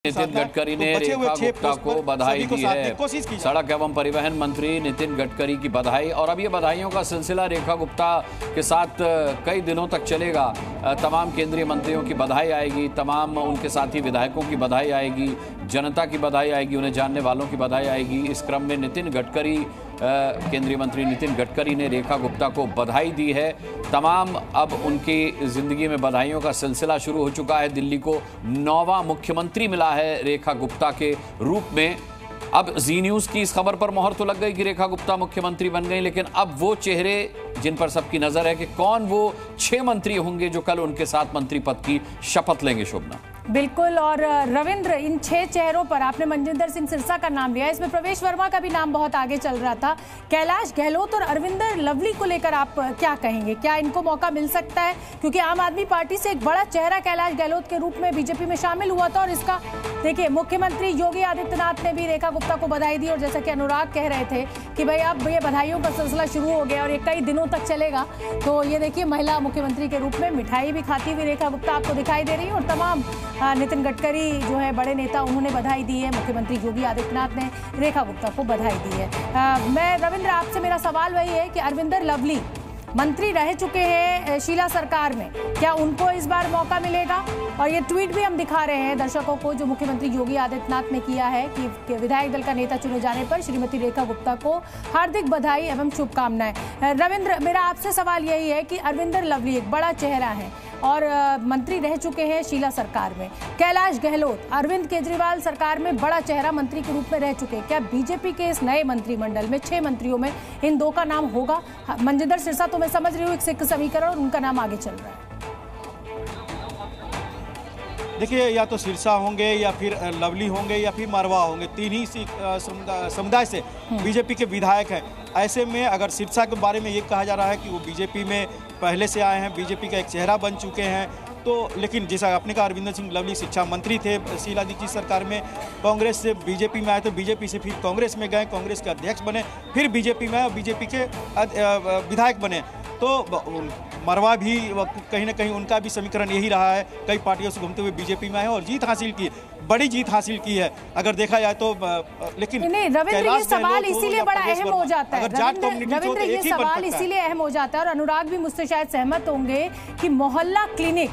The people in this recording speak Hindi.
नितिन गडकरी ने रेखा गुप्ता को बधाई दी है। सड़क एवं परिवहन मंत्री नितिन गडकरी की बधाई, और अब ये बधाइयों का सिलसिला रेखा गुप्ता के साथ कई दिनों तक चलेगा। तमाम केंद्रीय मंत्रियों की बधाई आएगी, तमाम उनके साथी विधायकों की बधाई आएगी, जनता की बधाई आएगी, उन्हें जानने वालों की बधाई आएगी। इस क्रम में नितिन गडकरी केंद्रीय मंत्री नितिन गडकरी ने रेखा गुप्ता को बधाई दी है। तमाम अब उनकी जिंदगी में बधाइयों का सिलसिला शुरू हो चुका है। दिल्ली को 9वां मुख्यमंत्री मिला है रेखा गुप्ता के रूप में। अब जी न्यूज की इस खबर पर मोहर तो लग गई कि रेखा गुप्ता मुख्यमंत्री बन गई, लेकिन अब वो चेहरे जिन पर सबकी नजर है कि कौन वो 6 मंत्री होंगे जो कल उनके साथ मंत्री पद की शपथ लेंगे। शोभना बिल्कुल, और रविंद्र, इन 6 चेहरों पर आपने मनजिंदर सिंह सिरसा का नाम लिया, इसमें प्रवेश वर्मा का भी नाम बहुत आगे चल रहा था। कैलाश गहलोत और अरविंदर लवली को लेकर आप क्या कहेंगे? क्या इनको मौका मिल सकता है? क्योंकि आम आदमी पार्टी से एक बड़ा चेहरा कैलाश गहलोत के रूप में बीजेपी में शामिल हुआ था, और इसका देखिए मुख्यमंत्री योगी आदित्यनाथ ने भी रेखा गुप्ता को बधाई दी। और जैसा कि अनुराग कह रहे थे कि भाई अब ये बधाइयों का सिलसिला शुरू हो गया और ये कई दिनों तक चलेगा, तो ये देखिए महिला मुख्यमंत्री के रूप में मिठाई भी खाती हुई रेखा गुप्ता आपको दिखाई दे रही है। और तमाम नितिन गडकरी जो है बड़े नेता, उन्होंने बधाई दी है। मुख्यमंत्री योगी आदित्यनाथ ने रेखा गुप्ता को बधाई दी है। मैं रविंद्र, आपसे मेरा सवाल वही है कि अरविंदर लवली मंत्री रह चुके हैं शीला सरकार में, क्या उनको इस बार मौका मिलेगा? और ये ट्वीट भी हम दिखा रहे हैं दर्शकों को जो मुख्यमंत्री योगी आदित्यनाथ ने किया है कि विधायक दल का नेता चुने जाने पर श्रीमती रेखा गुप्ता को हार्दिक बधाई एवं शुभकामनाएं। रविंद्र, मेरा आपसे सवाल यही है कि अरविंदर लवली एक बड़ा चेहरा है और मंत्री रह चुके हैं शीला सरकार में। कैलाश गहलोत अरविंद केजरीवाल सरकार में बड़ा चेहरा मंत्री के रूप में रह चुके हैं। क्या बीजेपी के इस नए मंत्रिमंडल में 6 मंत्रियों में इन 2 का नाम होगा? मनजिंदर सिरसा तो मैं समझ रही हूँ एक सिख समीकरण और उनका नाम आगे चल रहा है। देखिए, या तो सिरसा होंगे या फिर लवली होंगे या फिर मरवा होंगे, 3 ही समुदाय से बीजेपी के विधायक हैं। ऐसे में अगर सिरसा के बारे में ये कहा जा रहा है कि वो बीजेपी में पहले से आए हैं, बीजेपी का एक चेहरा बन चुके हैं, तो लेकिन जैसा आपने कहा अरविंदर सिंह लवली शिक्षा मंत्री थे शीला दीक्षित सरकार में, कांग्रेस से बीजेपी में आए तो बीजेपी से फिर कांग्रेस में गए, कांग्रेस के अध्यक्ष बने, फिर बीजेपी में आए, बीजेपी के विधायक बने। तो मरवा भी कहीं ना कहीं उनका भी समीकरण यही रहा है, कई पार्टियों से घूमते हुए बीजेपी में आए और जीत हासिल की, बड़ी जीत हासिल की है अगर देखा जाए तो। लेकिन रविंद्र, ये सवाल इसीलिए बड़ा अहम हो जाता है। रविंद्र, ये सवाल इसीलिए अहम हो जाता है, और अनुराग भी मुझसे शायद सहमत होंगे कि मोहल्ला क्लिनिक